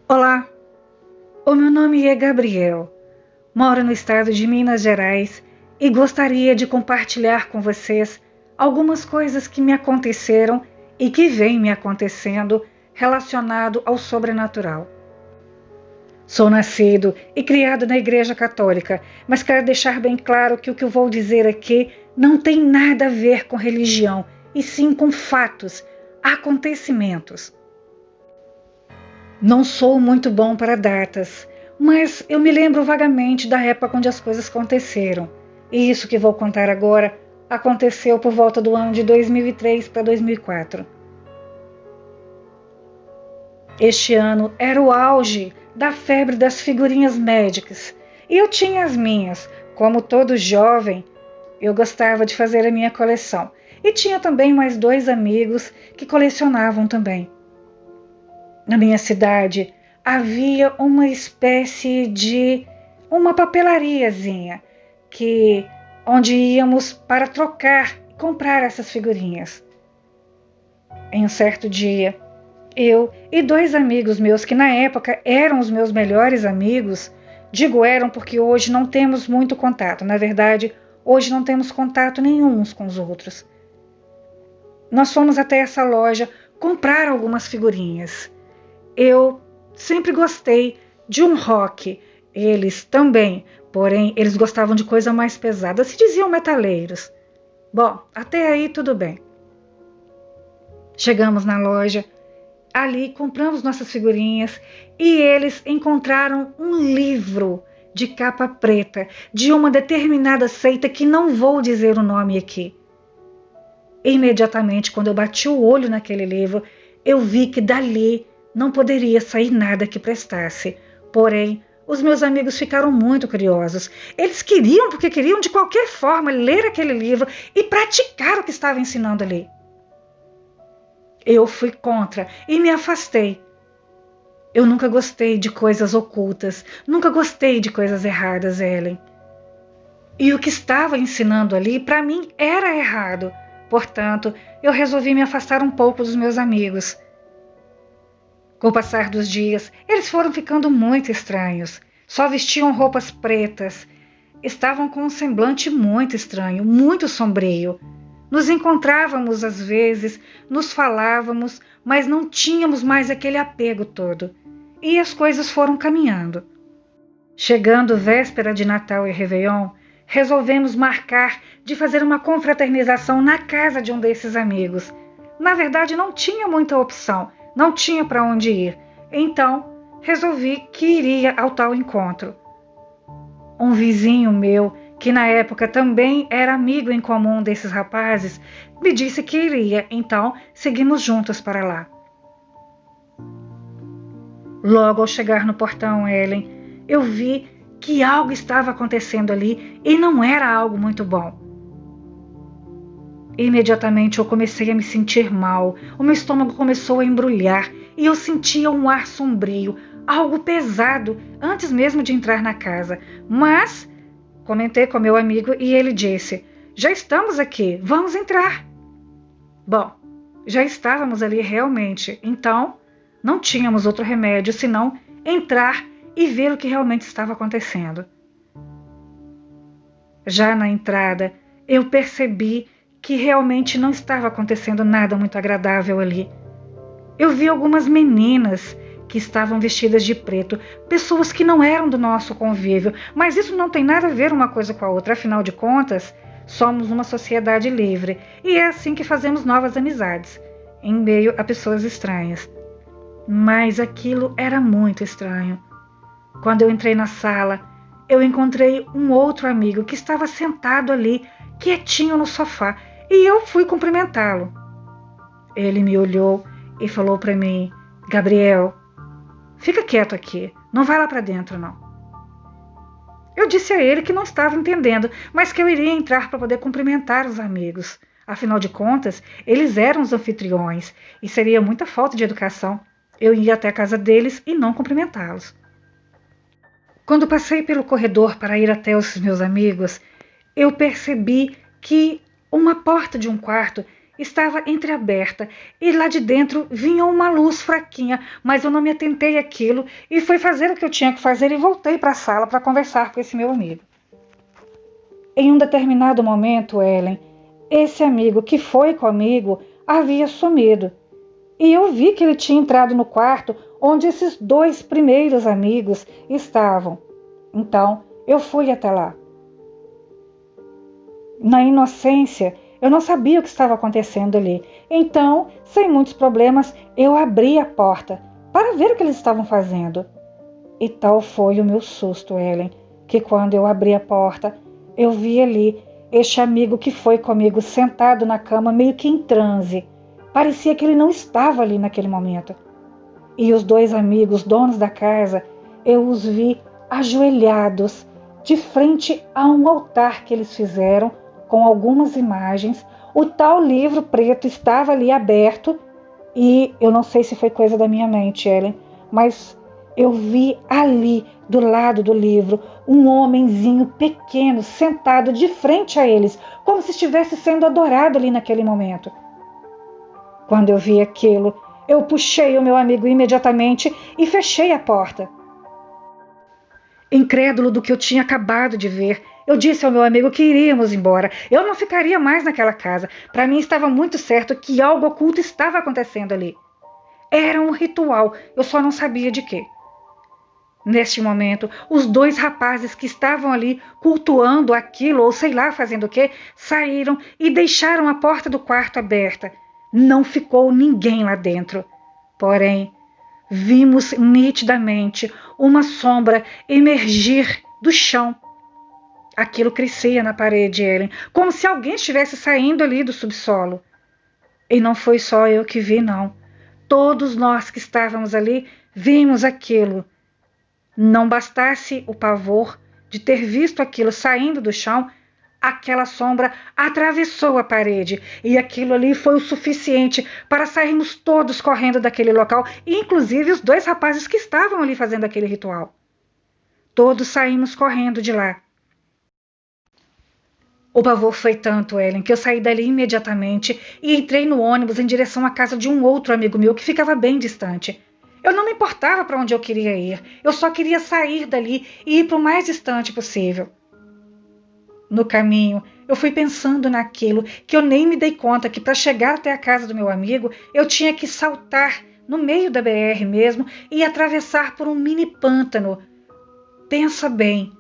Olá, o meu nome é Gabriel, moro no estado de Minas Gerais e gostaria de compartilhar com vocês algumas coisas que me aconteceram e que vêm me acontecendo relacionado ao sobrenatural. Sou nascido e criado na Igreja Católica, mas quero deixar bem claro que o que eu vou dizer aqui não tem nada a ver com religião, e sim com fatos, acontecimentos. Não sou muito bom para datas, mas eu me lembro vagamente da época onde as coisas aconteceram. E isso que vou contar agora aconteceu por volta do ano de 2003 para 2004. Este ano era o auge da febre das figurinhas médicas, e eu tinha as minhas. Como todo jovem, eu gostava de fazer a minha coleção, e tinha também mais dois amigos que colecionavam também. Na minha cidade havia uma espécie de uma papelariazinha onde íamos para trocar e comprar essas figurinhas. Em um certo dia, eu e dois amigos meus, que na época eram os meus melhores amigos, digo eram porque hoje não temos muito contato, na verdade, hoje não temos contato nenhum uns com os outros. Nós fomos até essa loja comprar algumas figurinhas. Eu sempre gostei de um rock, eles também, porém eles gostavam de coisa mais pesada, se diziam metaleiros. Bom, até aí tudo bem. Chegamos na loja, ali compramos nossas figurinhas e eles encontraram um livro de capa preta de uma determinada seita que não vou dizer o nome aqui. Imediatamente, quando eu bati o olho naquele livro, eu vi que dali não poderia sair nada que prestasse. Porém, os meus amigos ficaram muito curiosos. Eles queriam, porque queriam de qualquer forma ler aquele livro e praticar o que estava ensinando ali. Eu fui contra e me afastei. Eu nunca gostei de coisas ocultas, nunca gostei de coisas erradas, Ellen. E o que estava ensinando ali, para mim, era errado. Portanto, eu resolvi me afastar um pouco dos meus amigos. Com o passar dos dias, eles foram ficando muito estranhos. Só vestiam roupas pretas. Estavam com um semblante muito estranho, muito sombrio. Nos encontrávamos às vezes, nos falávamos, mas não tínhamos mais aquele apego todo. E as coisas foram caminhando. Chegando véspera de Natal e Réveillon, resolvemos marcar de fazer uma confraternização na casa de um desses amigos. Na verdade, não tinha muita opção. Não tinha para onde ir, então resolvi que iria ao tal encontro. Um vizinho meu, que na época também era amigo em comum desses rapazes, me disse que iria, então seguimos juntos para lá. Logo ao chegar no portão, Ellen, eu vi que algo estava acontecendo ali e não era algo muito bom. Imediatamente eu comecei a me sentir mal, o meu estômago começou a embrulhar e eu sentia um ar sombrio, algo pesado, antes mesmo de entrar na casa. Mas comentei com meu amigo e ele disse: já estamos aqui, vamos entrar. Bom, já estávamos ali realmente, então não tínhamos outro remédio senão entrar e ver o que realmente estava acontecendo. Já na entrada, eu percebi que realmente não estava acontecendo nada muito agradável ali. Eu vi algumas meninas que estavam vestidas de preto, pessoas que não eram do nosso convívio, mas isso não tem nada a ver uma coisa com a outra, afinal de contas, somos uma sociedade livre e é assim que fazemos novas amizades, em meio a pessoas estranhas. Mas aquilo era muito estranho. Quando eu entrei na sala, eu encontrei um outro amigo que estava sentado ali, quietinho no sofá, e eu fui cumprimentá-lo. Ele me olhou e falou para mim: Gabriel, fica quieto aqui, não vai lá para dentro não. Eu disse a ele que não estava entendendo, mas que eu iria entrar para poder cumprimentar os amigos. Afinal de contas, eles eram os anfitriões e seria muita falta de educação eu ir até a casa deles e não cumprimentá-los. Quando passei pelo corredor para ir até os meus amigos, eu percebi que uma porta de um quarto estava entreaberta e lá de dentro vinha uma luz fraquinha, mas eu não me atentei àquilo e fui fazer o que eu tinha que fazer e voltei para a sala para conversar com esse meu amigo. Em um determinado momento, Ellen, esse amigo que foi comigo havia sumido e eu vi que ele tinha entrado no quarto onde esses dois primeiros amigos estavam. Então, eu fui até lá. Na inocência, eu não sabia o que estava acontecendo ali. Então, sem muitos problemas, eu abri a porta para ver o que eles estavam fazendo. E tal foi o meu susto, Ellen, que quando eu abri a porta, eu vi ali este amigo que foi comigo sentado na cama meio que em transe. Parecia que ele não estava ali naquele momento. E os dois amigos, donos da casa, eu os vi ajoelhados de frente a um altar que eles fizeram com algumas imagens. O tal livro preto estava ali aberto e eu não sei se foi coisa da minha mente, Ellen, mas eu vi ali, do lado do livro, um homenzinho pequeno sentado de frente a eles, como se estivesse sendo adorado ali naquele momento. Quando eu vi aquilo, eu puxei o meu amigo imediatamente e fechei a porta. Incrédulo do que eu tinha acabado de ver, eu disse ao meu amigo que iríamos embora. Eu não ficaria mais naquela casa. Para mim estava muito certo que algo oculto estava acontecendo ali. Era um ritual, eu só não sabia de quê. Neste momento, os dois rapazes que estavam ali cultuando aquilo, ou sei lá fazendo o quê, saíram e deixaram a porta do quarto aberta. Não ficou ninguém lá dentro. Porém, vimos nitidamente uma sombra emergir do chão. Aquilo crescia na parede, Ellen, como se alguém estivesse saindo ali do subsolo. E não foi só eu que vi, não. Todos nós que estávamos ali vimos aquilo. Não bastasse o pavor de ter visto aquilo saindo do chão, aquela sombra atravessou a parede e aquilo ali foi o suficiente para sairmos todos correndo daquele local, inclusive os dois rapazes que estavam ali fazendo aquele ritual. Todos saímos correndo de lá. O pavor foi tanto, Ellen, que eu saí dali imediatamente e entrei no ônibus em direção à casa de um outro amigo meu que ficava bem distante. Eu não me importava para onde eu queria ir, eu só queria sair dali e ir para o mais distante possível. No caminho, eu fui pensando naquilo que eu nem me dei conta que para chegar até a casa do meu amigo, eu tinha que saltar no meio da BR mesmo e atravessar por um mini pântano. Pensa bem,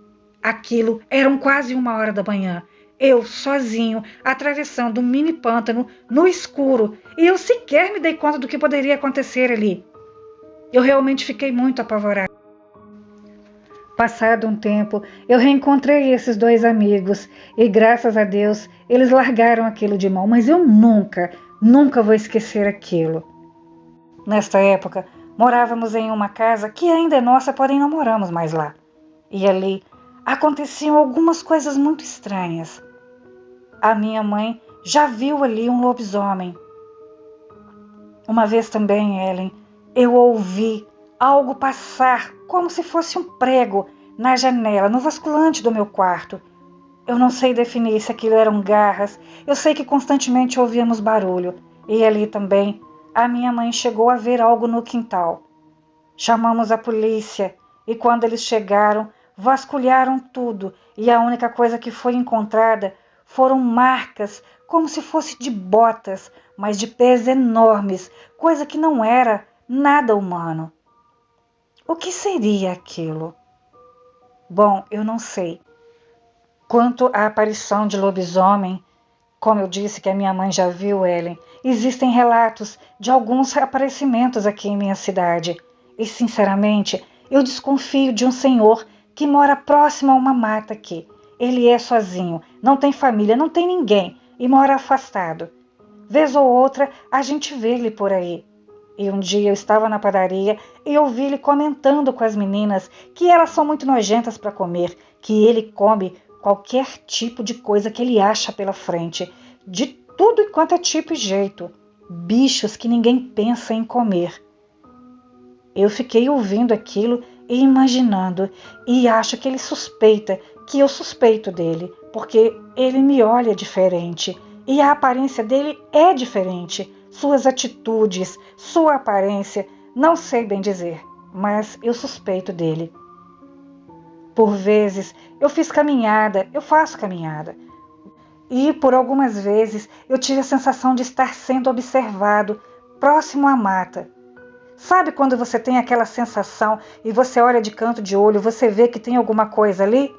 aquilo eram quase 1h da manhã. Eu, sozinho, atravessando um mini pântano no escuro, e eu sequer me dei conta do que poderia acontecer ali. Eu realmente fiquei muito apavorada. Passado um tempo, eu reencontrei esses dois amigos e, graças a Deus, eles largaram aquilo de mão, mas eu nunca vou esquecer aquilo. Nesta época, morávamos em uma casa que ainda é nossa, porém não moramos mais lá. E ali aconteciam algumas coisas muito estranhas. A minha mãe já viu ali um lobisomem. Uma vez também, Ellen, eu ouvi algo passar como se fosse um prego na janela, no vasculante do meu quarto. Eu não sei definir se aquilo eram garras, eu sei que constantemente ouvíamos barulho. E ali também a minha mãe chegou a ver algo no quintal. Chamamos a polícia e quando eles chegaram, vasculharam tudo e a única coisa que foi encontrada foram marcas como se fosse de botas, mas de pés enormes, coisa que não era nada humano. O que seria aquilo? Bom, eu não sei. Quanto à aparição de lobisomem, como eu disse que a minha mãe já viu, Ellen, existem relatos de alguns aparecimentos aqui em minha cidade. E, sinceramente, eu desconfio de um senhor que mora próximo a uma mata aqui. Ele é sozinho, não tem família, não tem ninguém e mora afastado. Vez ou outra, a gente vê ele por aí. E um dia eu estava na padaria e ouvi ele comentando com as meninas que elas são muito nojentas para comer, que ele come qualquer tipo de coisa que ele acha pela frente, de tudo e quanto é tipo e jeito, bichos que ninguém pensa em comer. Eu fiquei ouvindo aquilo e imaginando, e acho que ele suspeita que eu suspeito dele, porque ele me olha diferente e a aparência dele é diferente. Suas atitudes, sua aparência, não sei bem dizer, mas eu suspeito dele. Por vezes eu faço caminhada, e por algumas vezes eu tive a sensação de estar sendo observado próximo à mata. Sabe quando você tem aquela sensação e você olha de canto de olho, você vê que tem alguma coisa ali?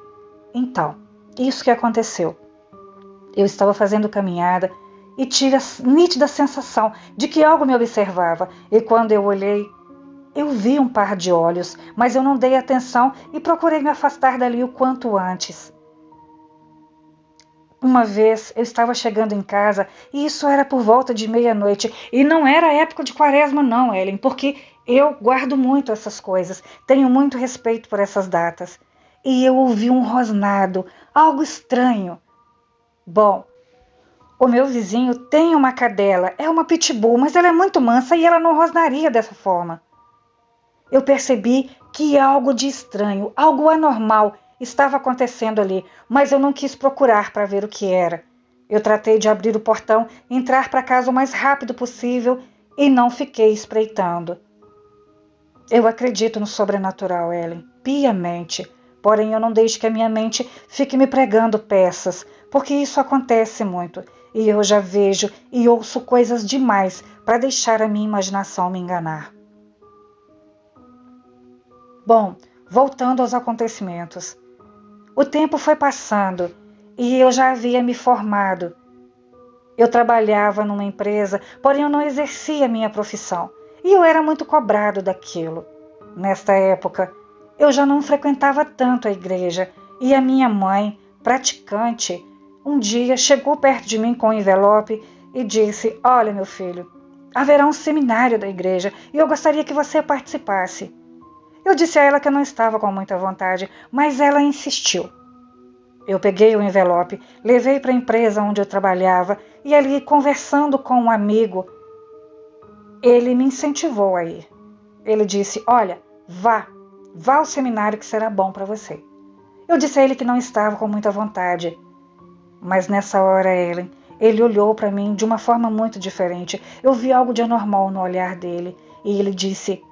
Então, isso que aconteceu. Eu estava fazendo caminhada e tive a nítida sensação de que algo me observava. E quando eu olhei, eu vi um par de olhos, mas eu não dei atenção e procurei me afastar dali o quanto antes. Uma vez eu estava chegando em casa e isso era por volta de meia-noite. E não era época de quaresma não, Ellen, porque eu guardo muito essas coisas, tenho muito respeito por essas datas. E eu ouvi um rosnado, algo estranho. Bom, o meu vizinho tem uma cadela, é uma pitbull, mas ela é muito mansa e ela não rosnaria dessa forma. Eu percebi que algo de estranho, algo anormal estava acontecendo ali, mas eu não quis procurar para ver o que era. Eu tratei de abrir o portão, entrar para casa o mais rápido possível e não fiquei espreitando. Eu acredito no sobrenatural, Ellen, piamente, porém eu não deixo que a minha mente fique me pregando peças, porque isso acontece muito e eu já vejo e ouço coisas demais para deixar a minha imaginação me enganar. Bom, voltando aos acontecimentos. O tempo foi passando e eu já havia me formado. Eu trabalhava numa empresa, porém eu não exercia minha profissão e eu era muito cobrado daquilo. Nesta época, eu já não frequentava tanto a igreja e a minha mãe, praticante, um dia chegou perto de mim com um envelope e disse: "Olha, meu filho, haverá um seminário da igreja e eu gostaria que você participasse." Eu disse a ela que eu não estava com muita vontade, mas ela insistiu. Eu peguei o envelope, levei para a empresa onde eu trabalhava e ali, conversando com um amigo, ele me incentivou a ir. Ele disse: "Olha, vá ao seminário que será bom para você." Eu disse a ele que não estava com muita vontade, mas nessa hora, Ellen, ele olhou para mim de uma forma muito diferente. Eu vi algo de anormal no olhar dele e ele disse: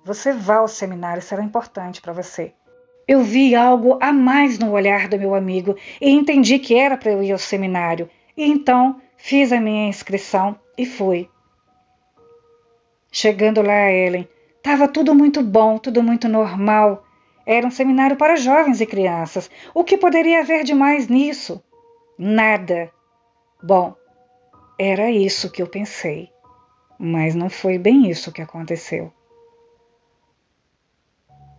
Você vá ao seminário, será importante para você." Eu vi algo a mais no olhar do meu amigo e entendi que era para eu ir ao seminário. E então fiz a minha inscrição e fui. Chegando lá, Ellen, estava tudo muito bom, tudo muito normal. Era um seminário para jovens e crianças. O que poderia haver de mais nisso? Nada. Bom, era isso que eu pensei, mas não foi bem isso que aconteceu.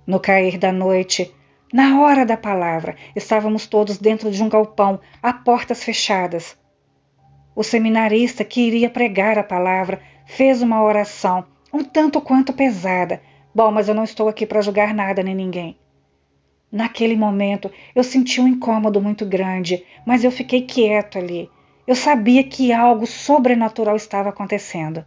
No cair da noite, na hora da palavra, estávamos todos dentro de um galpão, a portas fechadas. O seminarista que iria pregar a palavra fez uma oração, um tanto quanto pesada. Bom, mas eu não estou aqui para julgar nada nem ninguém. Naquele momento, eu senti um incômodo muito grande, mas eu fiquei quieto ali. Eu sabia que algo sobrenatural estava acontecendo.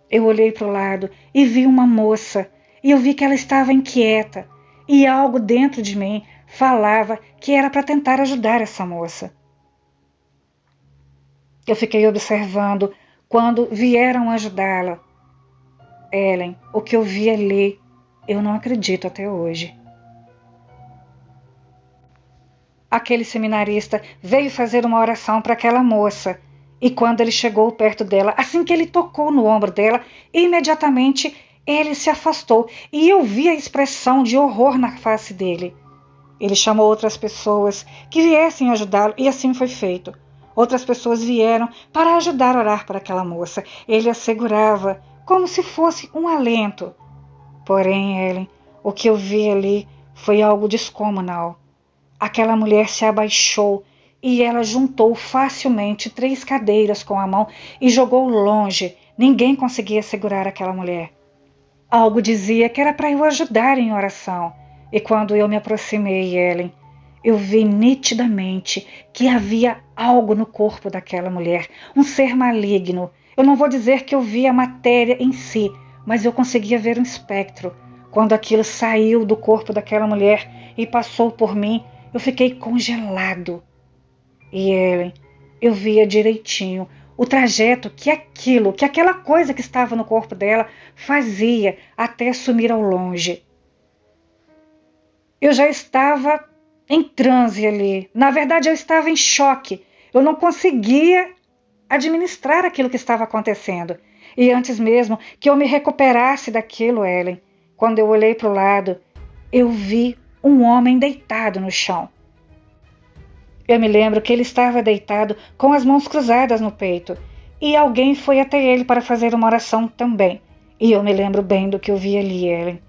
Eu olhei para o lado e vi uma moça, e eu vi que ela estava inquieta, e algo dentro de mim falava que era para tentar ajudar essa moça. Eu fiquei observando quando vieram ajudá-la. Ellen, o que eu vi ali, eu não acredito até hoje. Aquele seminarista veio fazer uma oração para aquela moça, e quando ele chegou perto dela, assim que ele tocou no ombro dela, imediatamente ele se afastou e eu vi a expressão de horror na face dele. Ele chamou outras pessoas que viessem ajudá-lo e assim foi feito. Outras pessoas vieram para ajudar a orar para aquela moça. Ele a segurava como se fosse um alento. Porém, Ellen, o que eu vi ali foi algo descomunal. Aquela mulher se abaixou e ela juntou facilmente 3 cadeiras com a mão e jogou longe. Ninguém conseguia segurar aquela mulher. Algo dizia que era para eu ajudar em oração. E quando eu me aproximei, Ellen, eu vi nitidamente que havia algo no corpo daquela mulher, um ser maligno. Eu não vou dizer que eu vi a matéria em si, mas eu conseguia ver um espectro. Quando aquilo saiu do corpo daquela mulher e passou por mim, eu fiquei congelado. E Ellen, Eu via direitinho o trajeto que aquela coisa que estava no corpo dela fazia até sumir ao longe. Eu já estava em transe ali. Na verdade, eu estava em choque. Eu não conseguia administrar aquilo que estava acontecendo. E antes mesmo que eu me recuperasse daquilo, Ellen, quando eu olhei para o lado, eu vi um homem deitado no chão. Eu me lembro que ele estava deitado com as mãos cruzadas no peito, e alguém foi até ele para fazer uma oração também. E eu me lembro bem do que eu vi ali, Ellen.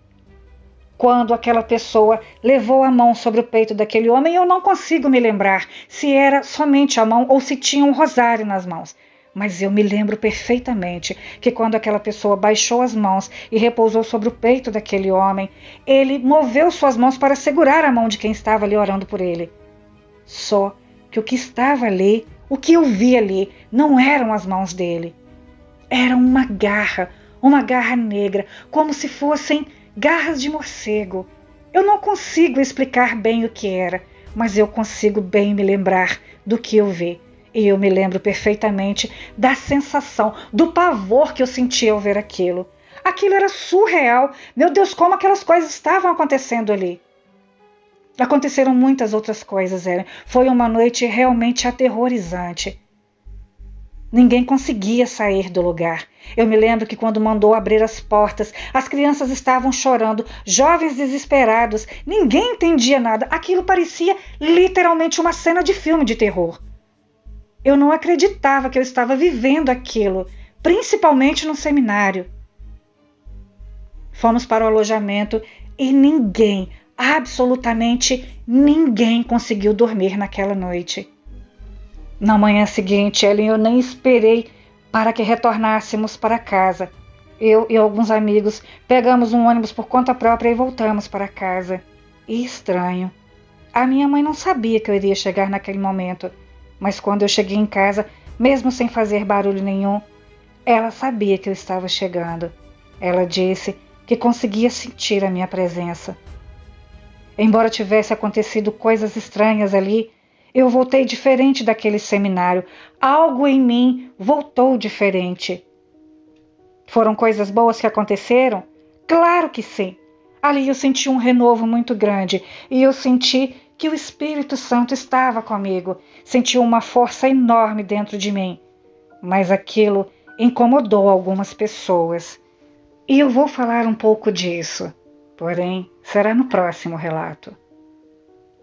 Quando aquela pessoa levou a mão sobre o peito daquele homem, eu não consigo me lembrar se era somente a mão ou se tinha um rosário nas mãos. Mas eu me lembro perfeitamente que quando aquela pessoa baixou as mãos e repousou sobre o peito daquele homem, ele moveu suas mãos para segurar a mão de quem estava ali orando por ele. Só que o que estava ali, o que eu vi ali, não eram as mãos dele. Era uma garra negra, como se fossem garras de morcego. Eu não consigo explicar bem o que era, mas eu consigo bem me lembrar do que eu vi. E eu me lembro perfeitamente da sensação, do pavor que eu senti ao ver aquilo. Aquilo era surreal. Meu Deus, como aquelas coisas estavam acontecendo ali. Aconteceram muitas outras coisas, Ellen. Foi uma noite realmente aterrorizante. Ninguém conseguia sair do lugar. Eu me lembro que quando mandou abrir as portas, as crianças estavam chorando, jovens desesperados, ninguém entendia nada. Aquilo parecia literalmente uma cena de filme de terror. Eu não acreditava que eu estava vivendo aquilo, principalmente no seminário. Fomos para o alojamento e ninguém, absolutamente ninguém conseguiu dormir naquela noite. Na manhã seguinte, Ellen, eu nem esperei para que retornássemos para casa. Eu e alguns amigos pegamos um ônibus por conta própria e voltamos para casa. E estranho, a minha mãe não sabia que eu iria chegar naquele momento, mas quando eu cheguei em casa, mesmo sem fazer barulho nenhum, ela sabia que eu estava chegando. Ela disse que conseguia sentir a minha presença. Embora tivesse acontecido coisas estranhas ali, eu voltei diferente daquele seminário. Algo em mim voltou diferente. Foram coisas boas que aconteceram? Claro que sim. Ali eu senti um renovo muito grande e eu senti que o Espírito Santo estava comigo. Senti uma força enorme dentro de mim. Mas aquilo incomodou algumas pessoas. E eu vou falar um pouco disso. Porém, será no próximo relato.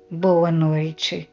Boa noite.